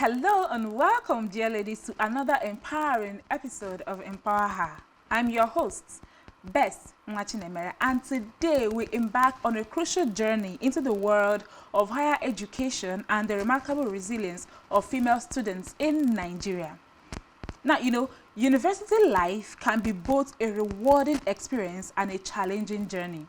Hello and welcome, dear ladies, to another empowering episode of Empower Her. I'm your host, Nwachinemere, and today we embark on a crucial journey into the world of higher education and the remarkable resilience of female students in Nigeria. Now, university life can be both a rewarding experience and a challenging journey,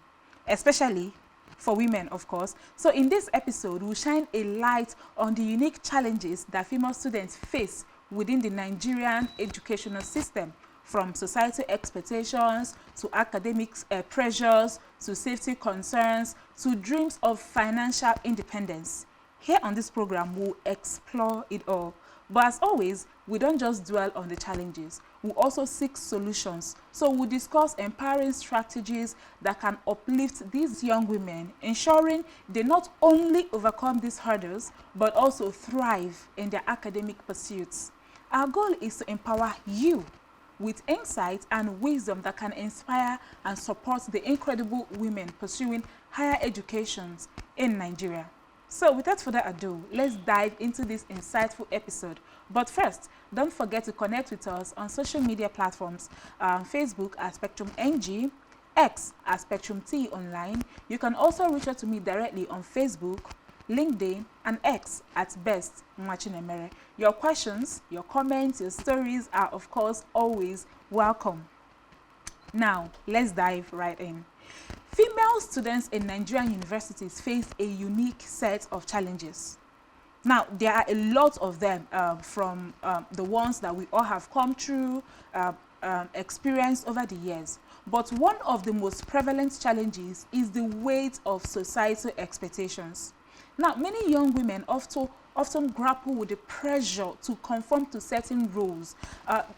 especially for women, of course. So in this episode, we'll shine a light on the unique challenges that female students face within the Nigerian educational system, from societal expectations to academic pressures to safety concerns to dreams of financial independence. Here on this program, we'll explore it all. But as always, we don't just dwell on the challenges. We also seek solutions. So we'll discuss empowering strategies that can uplift these young women, ensuring they not only overcome these hurdles, but also thrive in their academic pursuits. Our goal is to empower you with insight and wisdom that can inspire and support the incredible women pursuing higher educations in Nigeria. So without further ado, let's dive into this insightful episode. But first, don't forget to connect with us on social media platforms, Facebook at Spectrum NG, X at Spectrum T Online. You can also reach out to me directly on Facebook, LinkedIn, and X at Best Nwachinemere. Your questions, your comments, your stories are, of course, always welcome. Now, let's dive right in. Female students in Nigerian universities face a unique set of challenges. Now, there are a lot of them, from the ones that we all have come through, experienced over the years. But one of the most prevalent challenges is the weight of societal expectations. Now, many young women often grapple with the pressure to conform to certain rules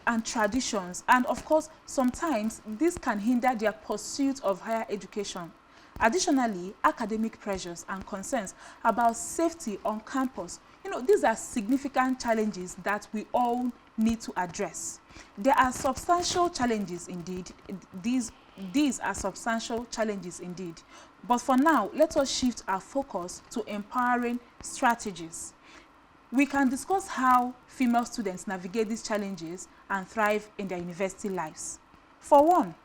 and traditions, and of course, sometimes this can hinder their pursuit of higher education. Additionally, academic pressures and concerns about safety on campus, these are significant challenges that we all need to address. There are substantial challenges indeed. These are substantial challenges indeed. But for now, let us shift our focus to empowering strategies. We can discuss how female students navigate these challenges and thrive in their university lives. For one,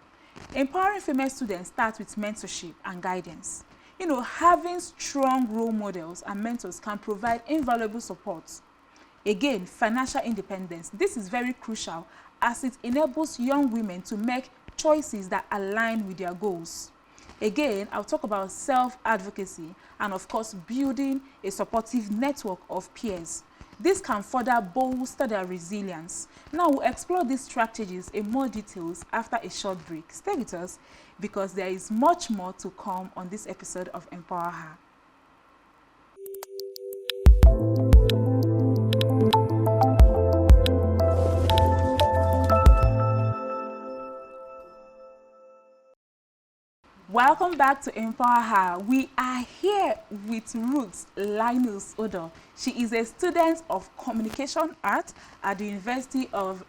empowering female students starts with mentorship and guidance. Having strong role models and mentors can provide invaluable support. Again, financial independence. This is very crucial as it enables young women to make choices that align with their goals. Again, I'll talk about self-advocacy and, of course, building a supportive network of peers. This can further bolster their resilience. Now, we'll explore these strategies in more details after a short break. Stay with us because there is much more to come on this episode of Empower Her. Welcome back to Empower Her. We are here with Ruth Linus Odo. She is a student of communication art at the University of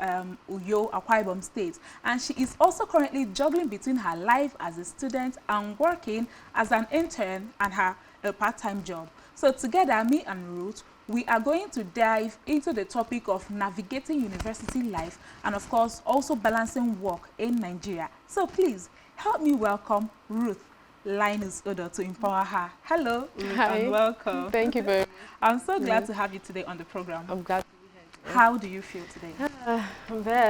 Uyo, Akwa Ibom State, and she is also currently juggling between her life as a student and working as an intern and her part-time job. So together, me and Ruth, we are going to dive into the topic of navigating university life and, of course, also balancing work in Nigeria. So please, help me welcome Ruth Linus Odo to Empower Her. Hello, Ruth, Hi. and welcome. Thank you very much. I'm so glad to have you today on the program. I'm glad to be here. How do you feel today?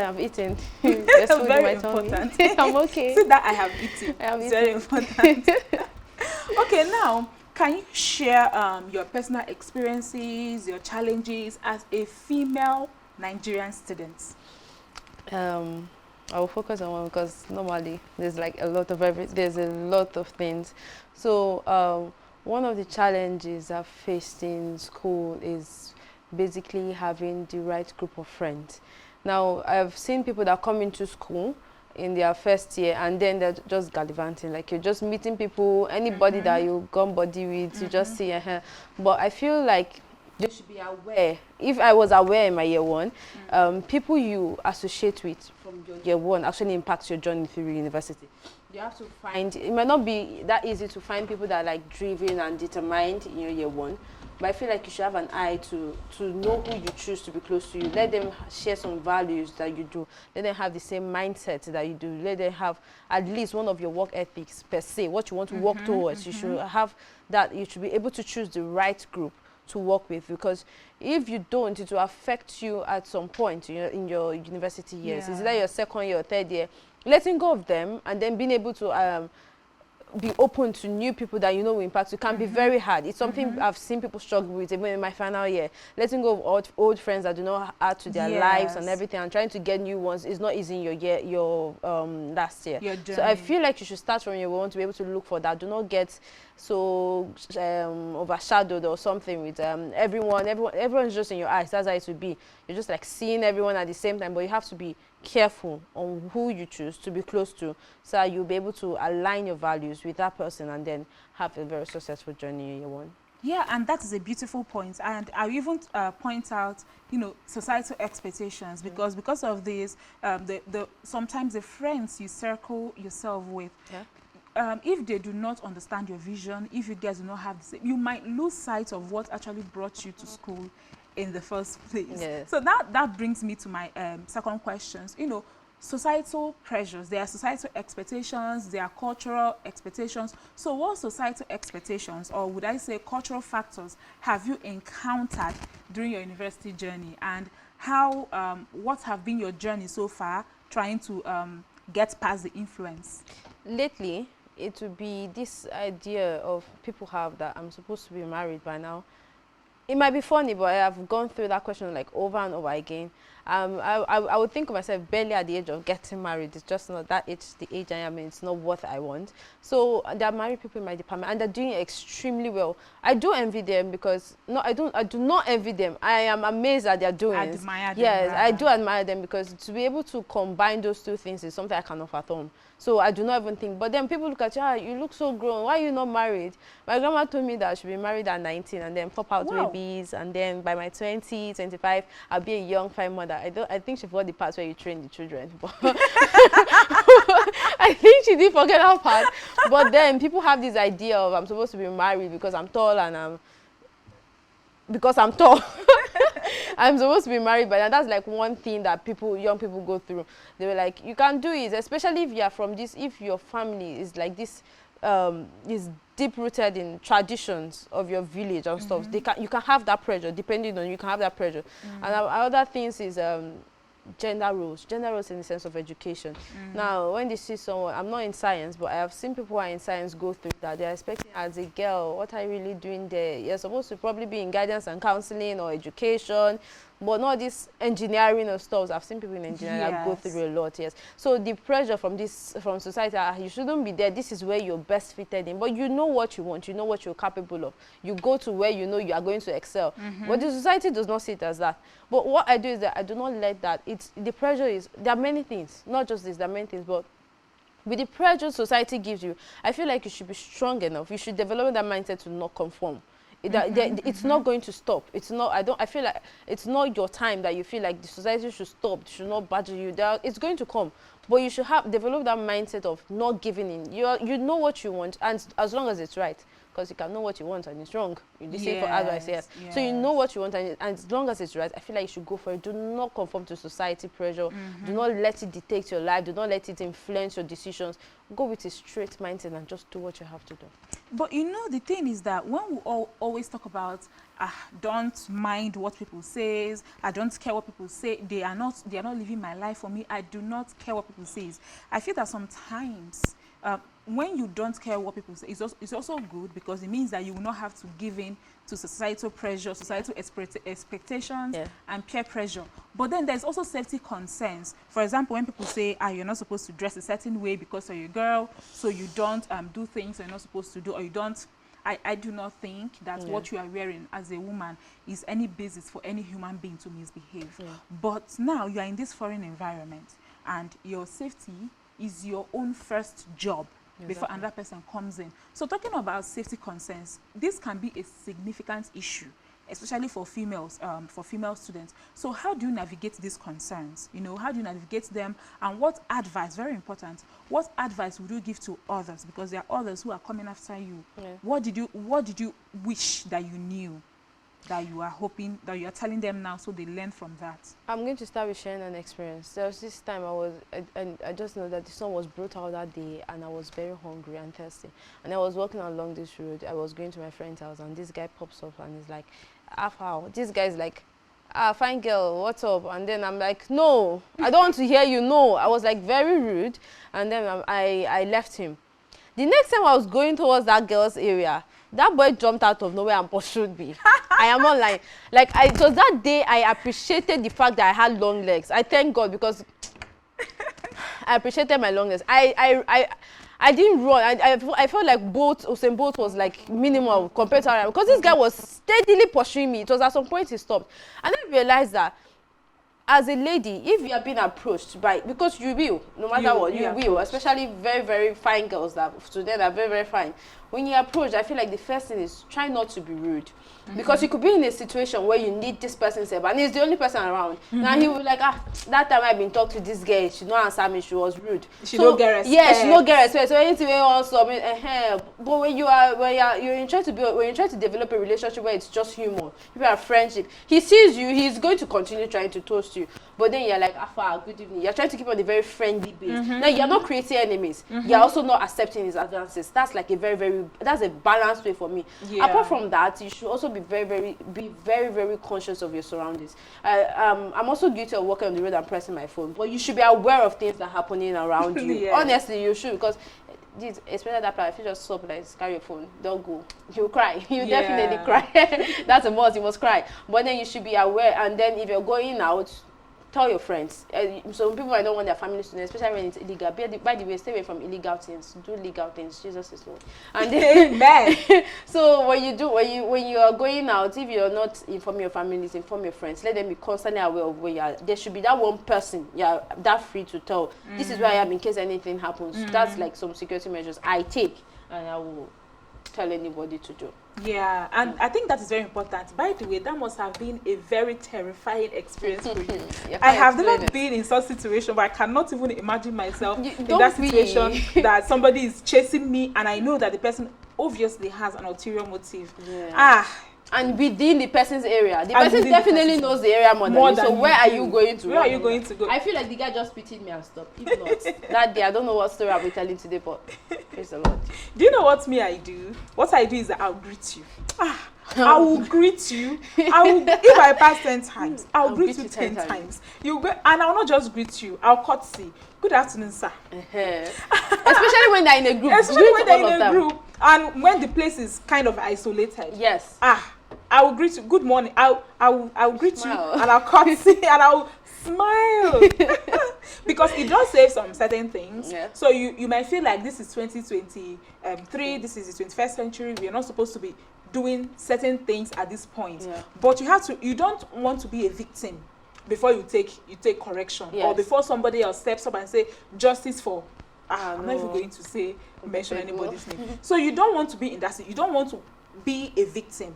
I'm eating. There's food Very in my tummy. important. I'm okay. See that I have eaten. I have It's very important. Okay, now, can you share your personal experiences, your challenges as a female Nigerian student? I will focus on one because normally there's like a lot of there's a lot of things. So one of the challenges I've faced in school is basically having the right group of friends. Now, I've seen people that come into school in their first year and then they're just gallivanting, like you're just meeting people, anybody that you gone body with, you just see. But I feel like they should be aware. If I was aware in my year one, people you associate with from your year one actually impacts your journey through university. You have to find, it might not be that easy to find people that are like driven and determined in your year one, but I feel like you should have an eye to know who you choose to be close to you. Let them share some values that you do. Let them have the same mindset that you do. Let them have at least one of your work ethics per se, what you want to work towards. You should have that. You should be able to choose the right group to work with, because if you don't, it will affect you at some point in your university years. Is that your second year or third year? Letting go of them and then being able to be open to new people that you know will impact you can be very hard. It's something I've seen people struggle with even in my final year. Letting go of old friends that do not add to their lives and everything, and trying to get new ones is not easy in your last year. So I feel like you should start from your own to be able to look for that. Do not get so overshadowed or something with everyone's just in your eyes. That's how it will be. You're just like seeing everyone at the same time, but you have to be careful on who you choose to be close to, so that you'll be able to align your values with that person and then have a very successful journey in your one. Yeah, and that is a beautiful point. And I even point out, societal expectations, because of this, sometimes the friends you circle yourself with, if they do not understand your vision, if you guys do not have the same, you might lose sight of what actually brought you to school in the first place. Yes. So that brings me to my second questions. Societal pressures, there are societal expectations, there are cultural expectations. So what societal expectations, or would I say cultural factors, have you encountered during your university journey, and how what have been your journey so far trying to get past the influence? Lately, it would be this idea of people have that I'm supposed to be married by now. It might be funny, but I have gone through that question like over and over again. I would think of myself barely at the age of getting married. It's just not that age, the age I am in. It's not what I want. So there are married people in my department, and they're doing extremely well. I do envy them, because I do not envy them. I am amazed that they're doing it. Admire them. Yes, I rather. do admire them, because to be able to combine those two things is something I cannot fathom. So I do not even think. But then people look at you, you look so grown. Why are you not married? My grandma told me that I should be married at 19 and then pop out babies. And then by my 20, 25, I'll be a young, fine mother. I think she forgot the part where you train the children. But I think she did forget that part. But then people have this idea of I'm supposed to be married because I'm tall and I'm supposed to be married, but that's like one thing that young people go through. They were like, you can't do it, especially if you are from this, if your family is like this, is deep rooted in traditions of your village and stuff. You can have that pressure, depending on you can have that pressure. And other things is gender roles in the sense of education. Now, when they see someone, I'm not in science, but I have seen people who are in science go through that. They're expecting, as a girl, what are you really doing there? You're supposed to probably be in guidance and counseling or education, but not this engineering or stuff. I've seen people in engineering that go through a lot, So the pressure from society, you shouldn't be there. This is where you're best fitted in. But you know what you want. You know what you're capable of. You go to where you know you are going to excel. But the society does not see it as that. But what I do is that I do not let that. The pressure is, there are many things. Not just this, there are many things. But with the pressure society gives you, I feel like you should be strong enough. You should develop that mindset to not conform. It's not going to stop. I feel like it's not your time that you feel like the society should stop, should not badger you. It's going to come. But you should develop that mindset of not giving in. You know what you want, and as long as it's right. Because you can know what you want and it's wrong. You listen for advice, So you know what you want, and as long as it's right, I feel like you should go for it. Do not conform to society pressure. Do not let it dictate your life. Do not let it influence your decisions. Go with a straight mindset and just do what you have to do. But the thing is that when we always talk about don't mind what people say, I don't care what people say, they are not living my life for me, I do not care what people say. I feel that sometimes when you don't care what people say, it's also good, because it means that you will not have to give in to societal pressure, societal expectations, and peer pressure. But then there's also safety concerns. For example, when people say, you're not supposed to dress a certain way because you're a girl, so you don't do things you're not supposed to do, or you don't. I do not think that what you are wearing as a woman is any basis for any human being to misbehave. But now you are in this foreign environment, and your safety is your own first job before another person comes in. So talking about safety concerns, this can be a significant issue, especially for females, for female students. So how do you navigate these concerns? How do you navigate them? And what advice, very important, what advice would you give to others? Because there are others who are coming after you. What did you wish that you knew? that you are hoping, that you are telling them now so they learn from that? I'm going to start with sharing an experience. There was this time I just know that the sun was brutal that day, and I was very hungry and thirsty. And I was walking along this road. I was going to my friend's house, and this guy pops up and he's like, how? This guy's like, fine girl, what's up? And then I'm like, no, I don't want to hear you, no. I was like very rude, and then I left him. The next time I was going towards that girl's area, that boy jumped out of nowhere and pursued me. I am not lying. Like, it was that day I appreciated the fact that I had long legs. I thank God, because I appreciated my long legs. I didn't run. I felt like Usain Bolt was like minimal compared to her, because this guy was steadily pursuing me. It was at some point he stopped. And I realized that as a lady, if you are being approached by, because you will, no matter what, you will, especially very, very fine girls that today are very, very fine. When you approach, I feel like the first thing is try not to be rude. Because you could be in a situation where you need this person's help, and he's the only person around. Now he will be like, that time I've been talking to this girl, she don't answer me, she was rude. She don't get respect. Yeah, she don't get respect. So anything you want to but when you're trying to develop a relationship where it's just humor, you have friendship, he sees you, he's going to continue trying to toast you. But then you're like, Afa, good evening. You're trying to keep on the very friendly base. Now you're not creating enemies. You're also not accepting his advances. That's like that's a balanced way for me. Apart from that, you should also be very, very conscious of your surroundings. I'm also guilty of walking on the road and pressing my phone, but you should be aware of things that are happening around you. Honestly, you should, because especially that part, if you just stop, like, carry your phone, don't go. You'll cry. You definitely cry. That's a must. You must cry. But then you should be aware, and then if you're going out, tell your friends. Some people might not want their families to know, especially when it's illegal. By the way, stay away from illegal things. Do legal things. Jesus is Lord. And then, Amen. So when you are going out, if you're not informing your families, inform your friends. Let them be constantly aware of where you are. There should be that one person you're that free to tell. This is where I am in case anything happens. That's like some security measures I take, and I will tell anybody to do. Yeah, and I think that is very important. By the way, that must have been a very terrifying experience for you. I have never been in such a situation, but I cannot even imagine myself in that situation that somebody is chasing me, and I know that the person obviously has an ulterior motive. And within the person's area. The person definitely knows the area more than you. So where are you going to? Where are you going to go? I feel like the guy just pitied me and stopped. If not, that day, I don't know what story I'll be telling today, but praise the Lord. Do you know what I do? What I do is that I'll greet you. I will greet you. If I pass 10 times, I'll greet you 10 times. You go, and I'll not just greet you. I'll courtesy. Good afternoon, sir. Especially when they're in a group. Especially when they're in a group, and when the place is kind of isolated. Yes. I will greet you. Good morning. I'll greet you, and I'll courtesy, and I'll smile. Because it does say some certain things. Yeah. So you might feel like this is 2023, this is the 21st century. We are not supposed to be doing certain things at this point. Yeah. But you don't want to be a victim before you take correction. Yes. Or before somebody else steps up and say justice for I'm not even going to mention anybody's name. So you don't want to be in that. You don't want to be a victim.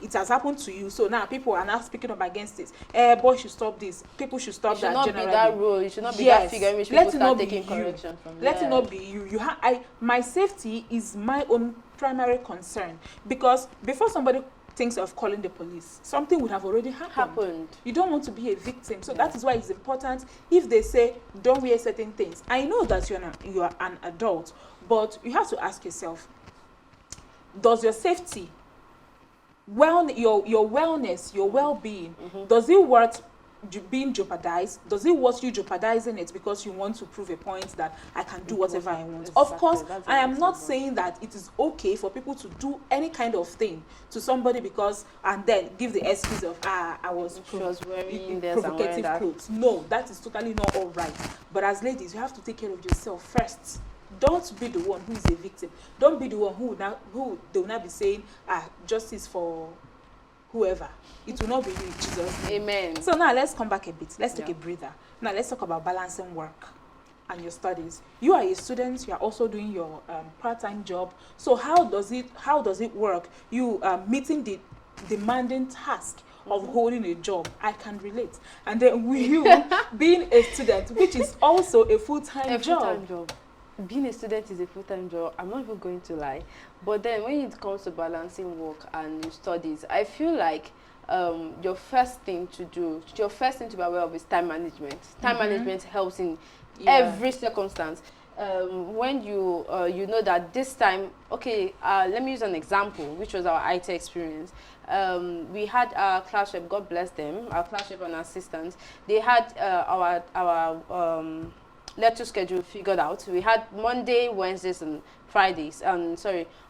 It has happened to you, so now people are now speaking up against it. Boys should stop this. People should stop that. It should not be that rule. It should not be that figure in which people start taking correction from. Let it not be you. My safety is my own primary concern, because before somebody thinks of calling the police, something would have already happened. You don't want to be a victim, so that is why it's important. If they say don't wear certain things, I know that you are an adult, but you have to ask yourself: does your safety, your wellness, your well-being, does it worth being jeopardized? Does it worth you jeopardizing it because you want to prove a point that I can do whatever I want? Exactly. Of course, I am not saying that it is okay for people to do any kind of thing to somebody and then give the excuse of I was wearing provocative clothes. No, that is totally not all right. But as ladies, you have to take care of yourself first. Don't be the one who is a victim. Don't be the one who they will not be saying, justice for whoever. It will not be you, Jesus. Amen. So now let's come back a bit. Let's take a breather. Now let's talk about balancing work and your studies. You are a student. You are also doing your part-time job. So how does it work? You meeting the demanding task of holding a job. I can relate. And then you being a student, which is also a full-time job. being a student is a full-time job. I'm not even going to lie. But then when it comes to balancing work and your studies, I feel like your first thing to be aware of is time management. Time management helps in every circumstance. When you know that this time, okay, let me use an example, which was our IT experience. We had our class rep, God bless them, our class rep and assistants. They had our lecture schedule figured out. We had Monday, Wednesdays, and Fridays.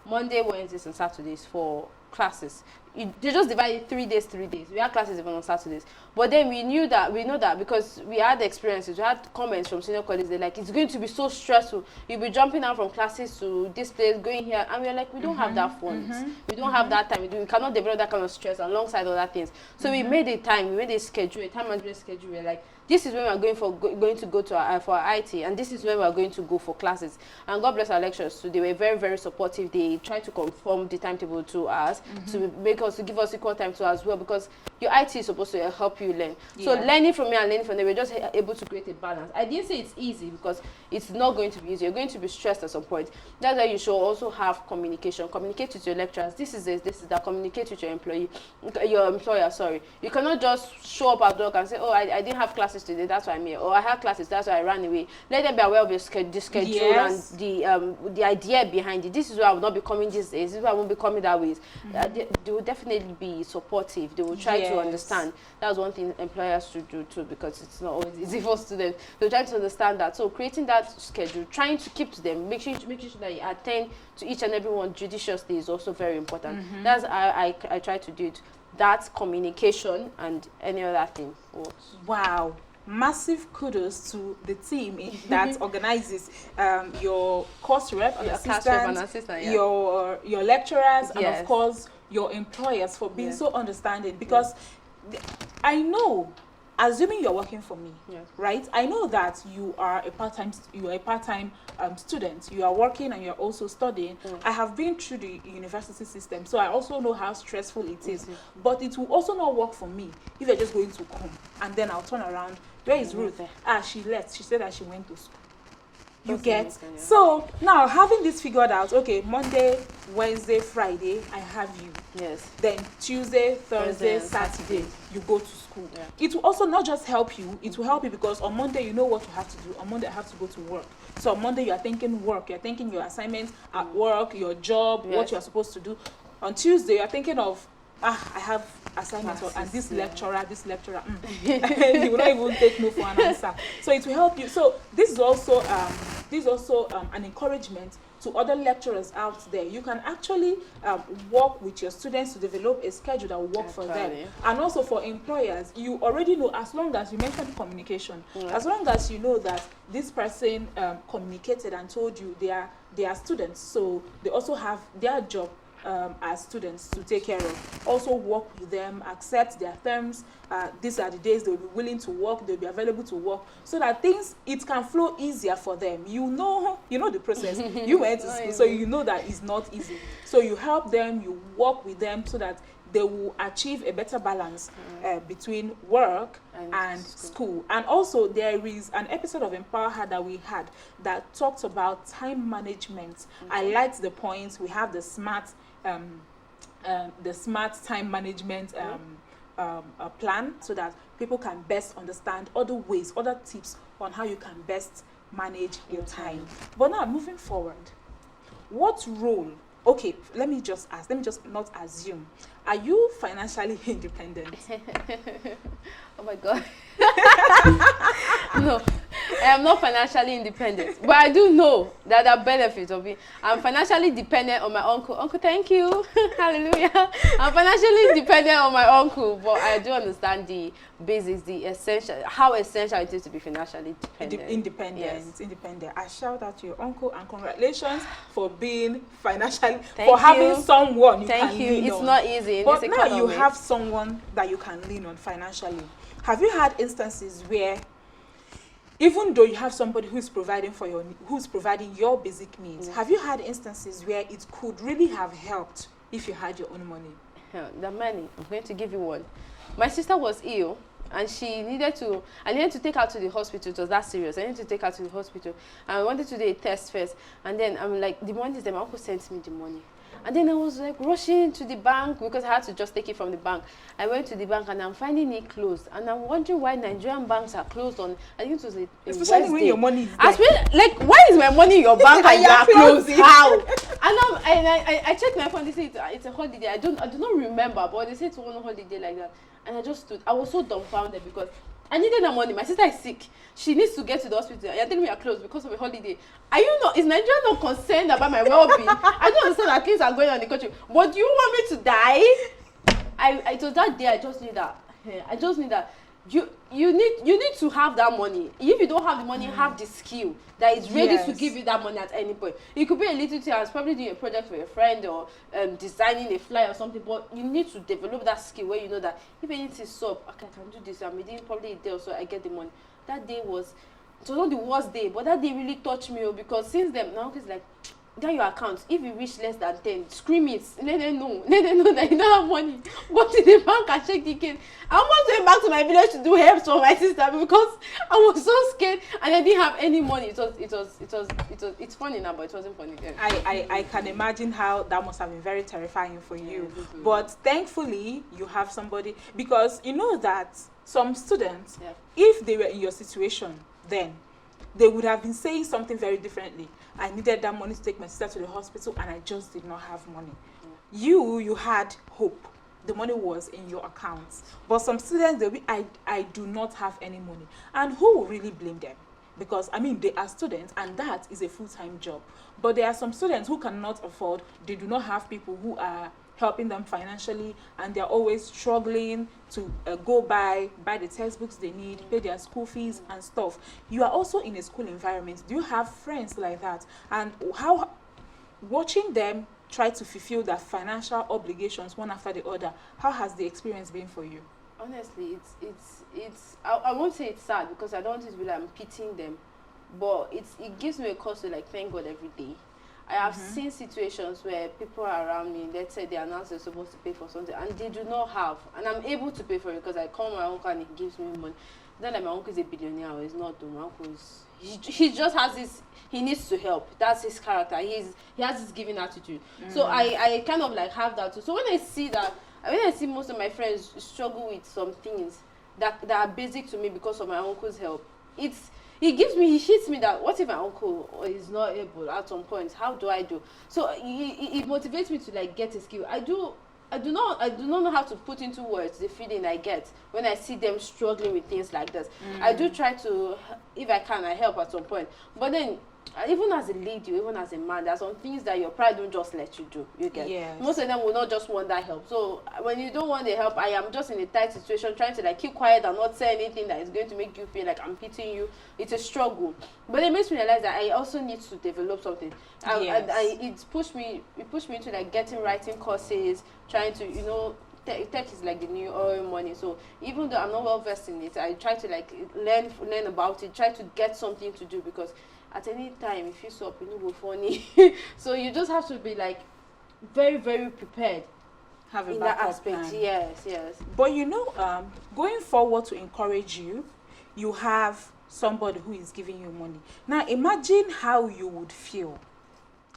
Monday, Wednesdays, and Saturdays for classes. They just divided 3 days, 3 days. We had classes even on Saturdays. But then we know that because we had experiences, we had comments from senior colleagues. They're like, it's going to be so stressful. You'll be jumping out from classes to this place, going here. And we're like, we don't have that funds. We don't have that time. We cannot develop that kind of stress alongside other things. So we made a time schedule, a time management schedule. We're like, this is when we're going to go to for our IT, and this is when we're going to go for classes. And God bless our lecturers. So they were very, very supportive. They tried to conform the timetable to us, to give us equal time to as well, because your IT is supposed to help you learn. So learning from me and learning from them, we're just able to create a balance. I didn't say it's easy, because it's not going to be easy. You're going to be stressed at some point. That's why you should also have communication. Communicate with your lecturers. This is that. Communicate with your employer. Sorry. You cannot just show up at work and say, oh, I didn't have classes today, that's why I'm here. Or I had classes, that's why I ran away. Let them be aware of the schedule and the idea behind it. This is why I will not be coming these days. This is why I won't be coming that way. They will definitely be supportive. They will try to understand. That's one thing employers should do too, because it's not always easy for students. They're trying to understand that. So creating that schedule, trying to keep to them, making sure that you attend to each and every one judiciously is also very important. That's I try to do it. That communication and any other thing works. Wow. Massive kudos to the team that organizes your course rep and assistant, your lecturers, and of course your employers for being so understanding. Because I know, assuming you're working for me, right? I know that you are a part-time student. You are working and you're also studying. I have been through the university system, so I also know how stressful it is. But it will also not work for me if you're just going to come and then I'll turn around. Where is Ruth? She left. She said that she went to school. You get? So now, having this figured out, okay, Monday, Wednesday, Friday, I have you. Yes. Then Tuesday, Thursday, Saturday, you go to school. It will also not just help you, it will help you because on Monday, you know what you have to do. On Monday, I have to go to work. So on Monday, you are thinking work. You're thinking your assignments at work, your job, what you're supposed to do. On Tuesday, you're thinking of, I have assignments and this lecturer, he will not even take no for an answer. So it will help you. So this is also an encouragement to other lecturers out there. You can actually work with your students to develop a schedule that will work for them. And also for employers, you already know, as long as you mentioned communication, as long as you know that this person communicated and told you they are students, so they also have their job as students to take care of. Also work with them, accept their terms. These are the days they'll be willing to work, they'll be available to work, so that it can flow easier for them. You know the process. You went to school, so you know that it's not easy. So you help them, you work with them so that they will achieve a better balance between work and school. And also there is an episode of EMPOWHER that we had that talked about time management. I liked the points. We have the smart time management plan, so that people can best understand other tips on how you can best manage your time. But now moving forward, what role? Okay, let me just not assume. Are you financially independent? Oh my God. No, I am not financially independent. But I do know that there are benefits of it. I'm financially dependent on my uncle. Uncle, thank you. Hallelujah. I'm financially dependent on my uncle, but I do understand the basics, the essential, how essential it is to be financially independent. Independent. I shout out to your uncle and congratulations for being financially, having someone you can lean on. It's not easy. But now you have someone that you can lean on financially. Have you had instances where, even though you have somebody who's providing your basic needs, have you had instances where it could really have helped if you had your own money? The money. I'm going to give you one. My sister was ill and I needed to take her to the hospital. It was that serious. I needed to take her to the hospital, and I wanted to do a test first. And then I'm like, the money is there. My uncle sent me the money. And then I was like rushing to the bank because I had to just take it from the bank. I went to the bank and I'm finding it closed. And I'm wondering why Nigerian banks are closed on, I think it was a especially Wednesday. when your money is I there. swear, like, why is my money in your bank and you are closed? How? And I checked my phone. They say it's a holiday. I do not remember, but they say it's one holiday like that. And I just stood. I was so dumbfounded because I needed that money. My sister is sick. She needs to get to the hospital. You're telling me you're closed because of a holiday. Are you not? Is Nigeria not concerned about my well-being? I don't understand that things are going on in the country. But do you want me to die? It was that day I just knew that. I just knew that you need to have that money. If you don't have the money, have the skill that is ready to give you that money at any point. It could be a little thing, as probably doing a project for a friend or designing a flyer or something, but you need to develop that skill where you know that if anything is up, okay, I can do this. I'm within probably a day or so, I get the money. That day was not the worst day, but that day really touched me because since then, now it's like, get your account. If you reach less than 10, scream it. Let them know. Let them know that you don't have money. Go to the bank and check the case. I almost went back to my village to do help for my sister because I was so scared and I didn't have any money. It's funny now, but it wasn't funny then. I can imagine how that must have been very terrifying for you. But thankfully, you have somebody, because you know that some students, if they were in your situation then, they would have been saying something very differently. I needed that money to take my sister to the hospital and I just did not have money. You had hope. The money was in your account. But some students, they'll be, I do not have any money. And who will really blame them? Because, I mean, they are students and that is a full-time job. But there are some students who cannot afford, they do not have people who are helping them financially, and they're always struggling to go buy the textbooks they need, pay their school fees and stuff. You are also in a school environment. Do you have friends like that? And how, watching them try to fulfill their financial obligations one after the other, how has the experience been for you? Honestly, I won't say it's sad because I don't want it to be like I'm pitying them, but it gives me a cause to like thank God every day. I have seen situations where people are around me, let's say they announce they're supposed to pay for something and they do not have, and I'm able to pay for it because I call my uncle and he gives me money. Not like my uncle is a billionaire, or he's not. My uncle is, he just has this, he needs to help. That's his character. He has this giving attitude. So I kind of like have that too. So when I see most of my friends struggle with some things that are basic to me because of my uncle's help, he hits me that what if my uncle is not able at some point? How do I do? So it motivates me to like get a skill. I do not know how to put into words the feeling I get when I see them struggling with things like this. I do try to, if I can, I help at some point. But then, even as a lady, even as a man, there are some things that your pride don't just let you do. You get? Yes. Most of them will not just want that help. So when you don't want the help, I am just in a tight situation, trying to like keep quiet and not say anything that is going to make you feel like I'm pitying you. It's a struggle, but it makes me realize that I also need to develop something. And it pushed me into like getting writing courses, trying to tech is like the new oil money. So even though I'm not well versed in it, I try to like learn about it, try to get something to do, because at any time if you stop, you know, funny. So you just have to be like very, very prepared. Have a in that backup aspect. plan. Yes. But you know, going forward to encourage you, you have somebody who is giving you money. Now imagine how you would feel.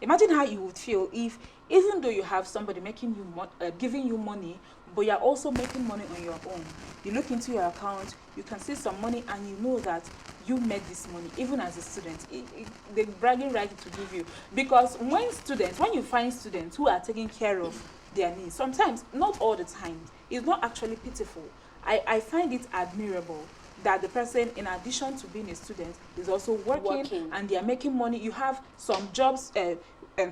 Imagine how you would feel if, even though you have somebody making you giving you money, but you're also making money on your own. You look into your account, you can see some money, and you know that you made this money, even as a student. They're bragging right to give you. Because when you find students who are taking care of their needs, sometimes, not all the time, it's not actually pitiful. I find it admirable that the person, in addition to being a student, is also working. And they are making money. You have some jobs,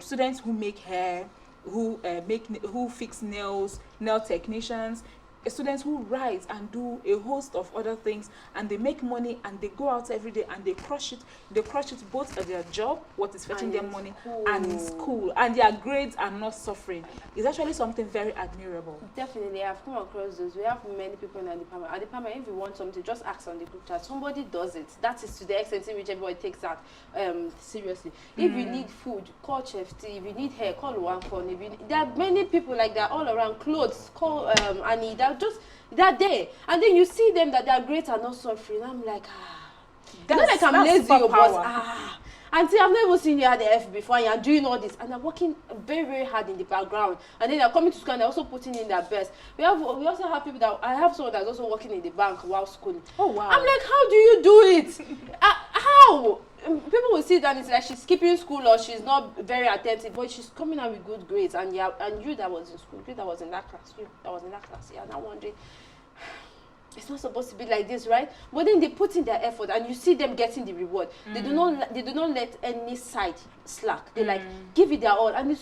students who make hair, who fix nails, nail technicians, students who write and do a host of other things, and they make money and they go out every day and they crush it both at their job, what is fetching them money, and in school, and their grades are not suffering. It's actually something very admirable. Definitely, I've come across those. We have many people in the department. At the department, if you want something, just ask on the group chat. Somebody does it. That is to the extent in which everybody takes that seriously. If you need food, call Chef T. If you need hair, call one. There are many people like that all around. Clothes, call Annie. they're there. And then you see them that they are great and not suffering. I'm like, not like I'm lazy, but Auntie, I've never seen you at the F before, and you're doing all this, and they're working very, very hard in the background, and then they're coming to school and they're also putting in their best. We also have people that, I have someone that's also working in the bank while schooling. Oh wow. I'm like, how do you do it? How? People will see that it's like she's skipping school or she's not very attentive, but she's coming out with good grades, and you that was in school, you that was in that class, you're now wondering, it's not supposed to be like this, right? But then they put in their effort and you see them getting the reward. They do not let any side slack. They like give it their all, and it's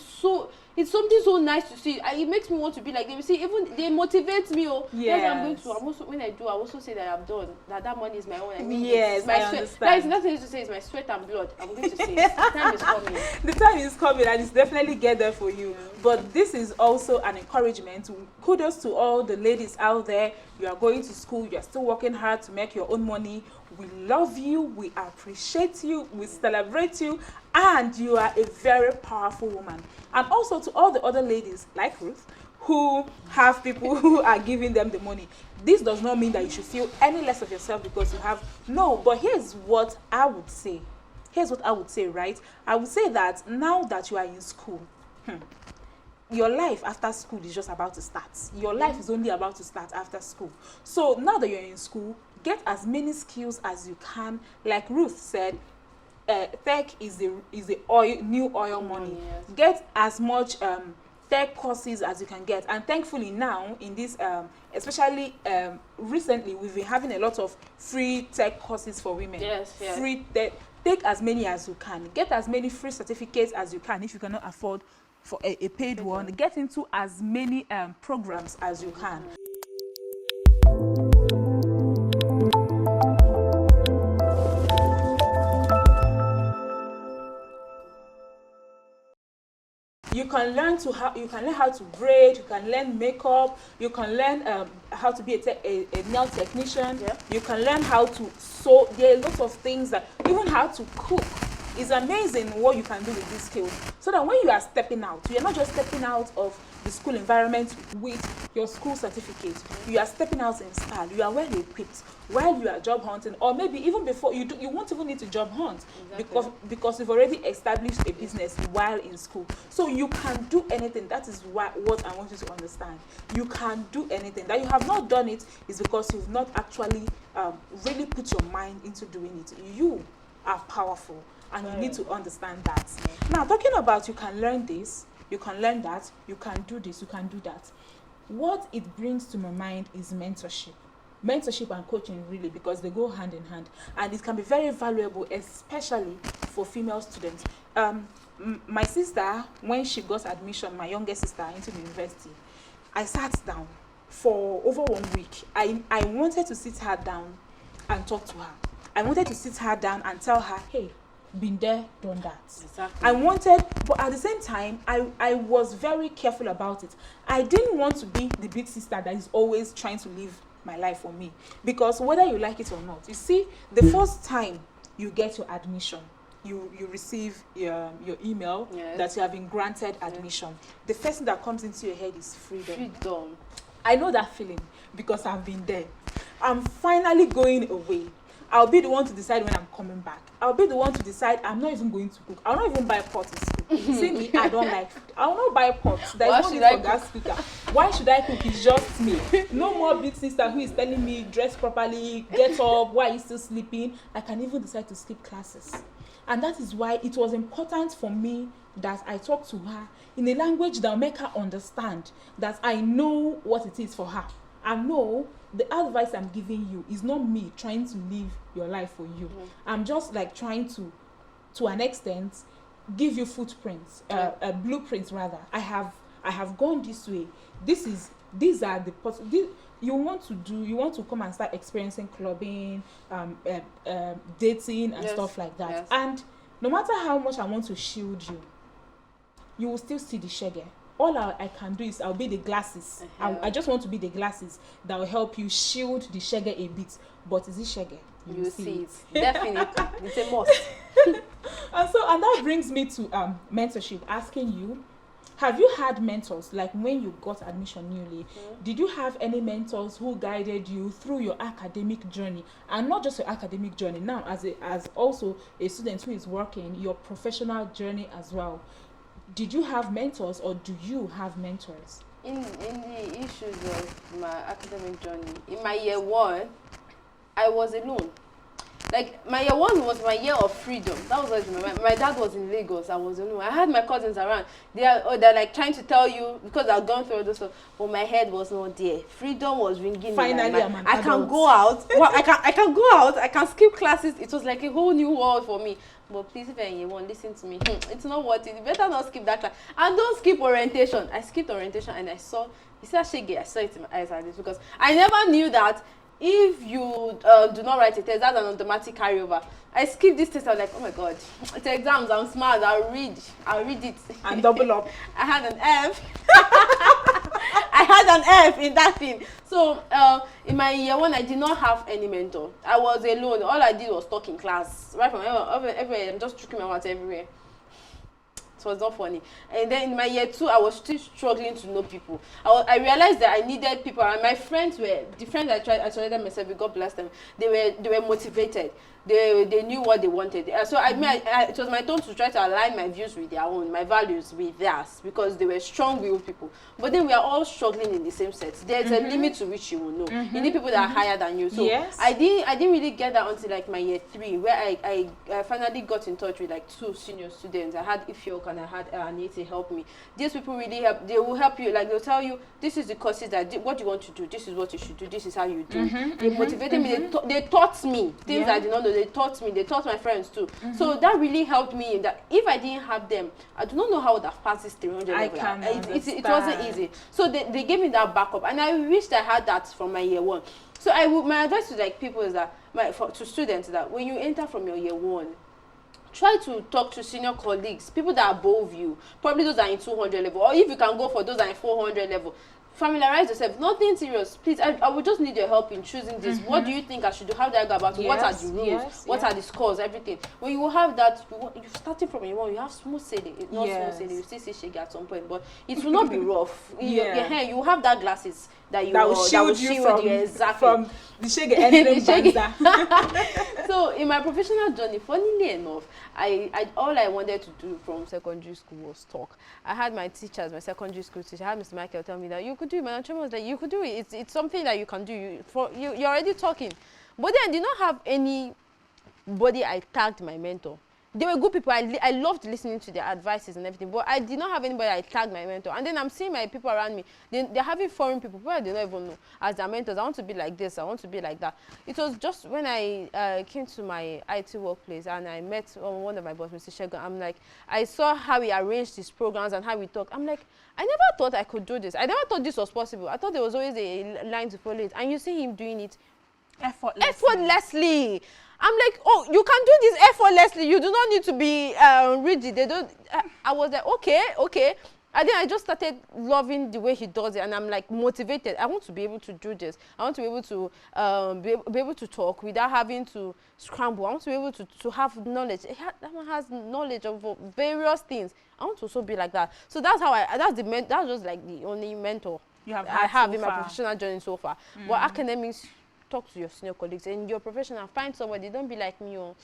something so nice to see. It makes me want to be like them. You see, even they motivate me. Yes. I'm also when I also say that I'm done. That money is my own. I mean, yes, my I sweat. understand. That is nothing to say. It's my sweat and blood. I'm going to say it. The time is coming. The time is coming, and it's definitely get there for you. But this is also an encouragement. Kudos to all the ladies out there. You are going to school. You are still working hard to make your own money. We love you. We appreciate you. We celebrate you. And you are a very powerful woman. And also to all the other ladies like Ruth who have people who are giving them the money. This does not mean that you should feel any less of yourself because you have. No, but here's what I would say. Right? I would say that now that you are in school, your life after school is just about to start. Your life is only about to start after school. So now that you're in school, get as many skills as you can. Like Ruth said, tech is the new oil money. Yes. Get as much tech courses as you can get. And thankfully now in this, especially recently, we've been having a lot of free tech courses for women. Yes. Free tech. Take as many as you can. Get as many free certificates as you can if you cannot afford for a paid one. Get into as many programs as you can. You can learn how to braid, you can learn makeup, you can learn how to be a nail technician, you can learn how to sew. There are lots of things that, even how to cook. It's amazing what you can do with these skills. So that when you are stepping out, you're not just stepping out of the school environment with your school certificate. You are stepping out in style. You are well equipped while you are job hunting, or maybe even before you won't even need to job hunt. Exactly. because you've already established a business while in school. So you can do anything. That is what I want you to understand. You can do anything. That you have not done it is because you've not actually really put your mind into doing it. You are powerful. And you need to understand that. Now, talking about you can learn this, you can learn that, you can do this, you can do that. What it brings to my mind is mentorship. Mentorship and coaching, really, because they go hand in hand. And it can be very valuable, especially for female students. My sister, when she got admission, my youngest sister, into the university, I sat down for over 1 week. I wanted to sit her down and talk to her. I wanted to sit her down and tell her, hey, been there, done that. Exactly. But at the same time, I was very careful about it. I didn't want to be the big sister that is always trying to live my life for me. Because whether you like it or not, you see, the first time you get your admission, you receive your email that you have been granted admission. The first thing that comes into your head is freedom. I know that feeling because I've been there. I'm finally going away. I'll be the one to decide when I'm coming back. I'll be the one to decide I'm not even going to cook. I'll not even buy pots in school. See me, I don't like food. I'll not buy pots. There's no need for gas cooker. Why should I cook? It's just me. No more big sister who is telling me dress properly, get up, why are you still sleeping? I can even decide to skip classes. And that is why it was important for me that I talk to her in a language that will make her understand that I know what it is for her. I know the advice I'm giving you is not me trying to live your life for you. I'm just like trying to an extent, give you footprints, blueprints rather. I have gone this way. These are the you want to come and start experiencing clubbing, dating and stuff like that. Yes. And no matter how much I want to shield you, you will still see the shaggy. All I can do is I'll be the glasses. I just want to be the glasses that will help you shield the shaggy a bit. But is it shaggy? You will see it. Definitely. It's a must. And that brings me to mentorship, asking you, Have you had mentors, like when you got admission newly? Did you have any mentors who guided you through your academic journey, and not just your academic journey? Now, as also a student who is working, your professional journey as well. Did you have mentors, or do you have mentors? In the issues of my academic journey, in my year 1, I was alone. Like, my year 1 was my year of freedom. That was what my dad was in Lagos. I was alone. I had my cousins around. They're like trying to tell you, because I've gone through all this stuff, but my head was not there. Freedom was ringing. Finally, I'm an I adult. can go out. Well, I can go out. I can skip classes. It was like a whole new world for me. But please, if you're in year 1, listen to me. It's not worth it. You better not skip that class. And don't skip orientation. I skipped orientation, and I saw, you see that shege, I saw it in my eyes like this, because I never knew that if you do not write a test, that's an automatic carryover. I skipped this test. I was like, oh my god, it's exams, I'm smart, I'll read it. And double up. I had an F. I had an F in that thing. So in my year 1, I did not have any mentor. I was alone. All I did was talk in class. Right from everywhere, I'm just tricking my mouth everywhere. It was not funny. And then in my year 2, I was still struggling to know people. I realized that I needed people, and my friends were the friends I surrounded myself with. God bless them. They were motivated. They knew what they wanted. So it was my turn to try to align my views with their own, my values with theirs, because they were strong-willed people. But then we are all struggling in the same set. There's a limit to which you will know. You need people that are higher than you. So yes. I didn't really get that until like my year 3, where I finally got in touch with like 2 senior students. I had Ifiok and I had Anita help me. These people really help. They will help you. Like, they'll tell you, this is the courses what you want to do. This is what you should do. This is how you do. They motivated me. They taught me things I did not know. They taught me. They taught my friends too. So that really helped me. In that if I didn't have them, I do not know how I would have passed this 300 level. It wasn't easy. So they gave me that backup, and I wished I had that from my year 1. So my advice to like people is that to students, that when you enter from your year 1, try to talk to senior colleagues, people that are above you, probably those that are in 200 level, or if you can go for those that are in 400 level. Familiarize yourself. Nothing serious. Please, I would just need your help in choosing this. What do you think I should do? How do I go about it? What are the rules? What are the scores? Everything. When you have that, you're starting from your 1, you have smooth sailing. It's not smooth sailing. You still see shege at some point, but it will not be rough. You have that glasses that will shield you from the shege entering. So in my professional journey, funnily enough, all I wanted to do from secondary school was talk. I had my teachers, my secondary school teacher, I had Mr. Michael tell me that you could do it. My lecturer was like, you could do it. It's something that you can do. You're already talking. But then I did not have anybody I tagged my mentor. They were good people. I loved listening to their advices and everything, but I did not have anybody I tagged my mentor. And then I'm seeing my people around me. They're having foreign people I don't even know as their mentors. I want to be like this. I want to be like that. It was just when I came to my IT workplace and I met one of my boss, Mr. Shegun. I'm like, I saw how he arranged his programs and how he talked. I'm like, I never thought I could do this. I never thought this was possible. I thought there was always a line to follow it. And you see him doing it effortlessly. I'm like, oh, you can do this effortlessly. You do not need to be rigid. They don't. I was like, okay. And then I just started loving the way he does it, and I'm like motivated. I want to be able to do this. I want to be able to be able to talk without having to scramble. I want to be able to have knowledge. That one has knowledge of various things. I want to also be like that. So that's how that's just like the only mentor I have in my professional journey so far. But academics, talk to your senior colleagues and your professional. Find somebody. Don't be like me. Or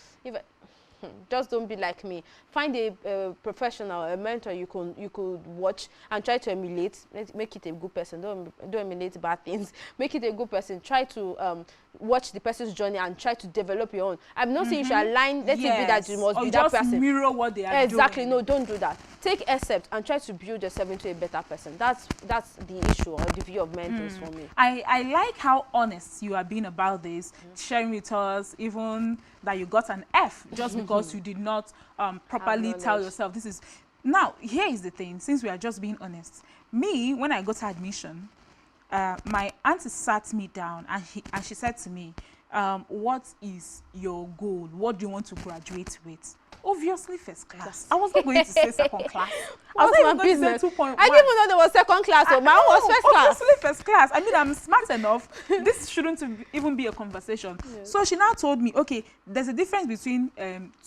just don't be like me. Find a professional, a mentor you could watch and try to emulate. Make it a good person. Don't emulate bad things. Make it a good person. Try to watch the person's journey and try to develop your own. I'm not saying you should align. Let it be that you must be that person. Just mirror what they are doing. Exactly. No, don't do that. Take accept and try to build yourself into a better person. That's the issue or the view of mentors for me. I like how honest you are being about this, sharing with us even that you got an F just because you did not properly tell yourself this is. Now, here is the thing, since we are just being honest. Me, when I got admission, my auntie sat me down and she said to me, what is your goal? What do you want to graduate with? Obviously first class. I was not going to say second class. I was What's not my even going business? to say 2.1. I didn't even know there was second class, so mine was first class. Obviously first class. I mean, I'm smart enough. This shouldn't even be a conversation. Yes. So she now told me, okay, there's a difference between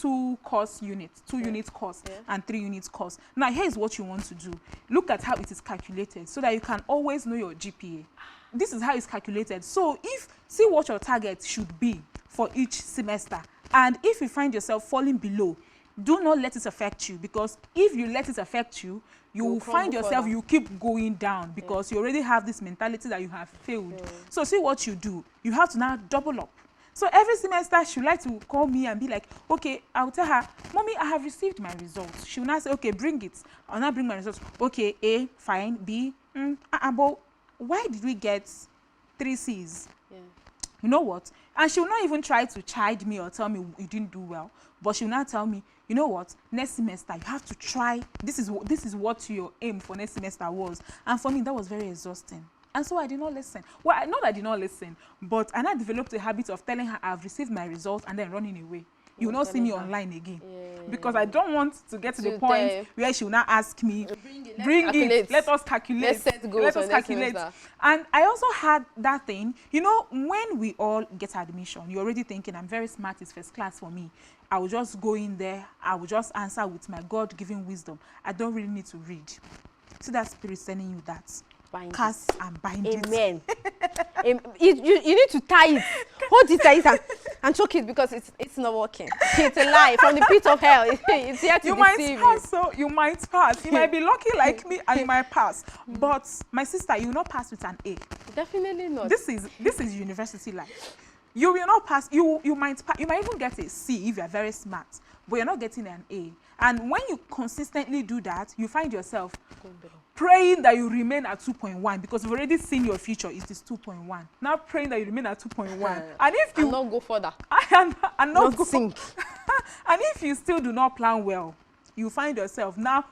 2 course units, 2 unit course and 3 unit course. Now, here's what you want to do. Look at how it is calculated so that you can always know your GPA. This is how it's calculated. So see what your target should be for each semester. And if you find yourself falling below, do not let it affect you, because if you let it affect you, you will find yourself, you keep going down because you already have this mentality that you have failed. So see what you do. You have to now double up. So every semester she would like to call me and be like, okay, I'll tell her, Mommy, I have received my results. She will now say, okay, bring it. I'll now bring my results. Okay, A, fine. B, but why did we get 3 C's? Yeah. You know what? And she will not even try to chide me or tell me you didn't do well, but she will not tell me, you know what, next semester you have to try. This is what your aim for next semester was. And for me, that was very exhausting. And so I did not listen. Well, not that I did not listen, but I now developed a habit of telling her I've received my results and then running away. You will not see me online again. Because I don't want to get to the point where she will now ask me, bring it, let us calculate. Let's set goals. Let us calculate. And I also had that thing, you know, when we all get admission, you're already thinking, I'm very smart, it's first class for me. I will just go in there, I will just answer with my God-given wisdom. I don't really need to read. So that spirit telling you that. Cast and bind it. Amen. You need to tie it. Hold it tight and choke it, because it's not working. It's a lie from the pit of hell. It's here to deceive you. So you might pass. You might be lucky like me and you might pass. But my sister, you will not pass with an A. Definitely not. This is university life. You will not pass. You might even get a C if you are very smart, but you're not getting an A. And when you consistently do that, you find yourself praying that you remain at 2.1, because you've already seen your future, it is 2.1. Now praying that you remain at 2.1. And if you not go further. and not go sink. And if you still do not plan well, you find yourself now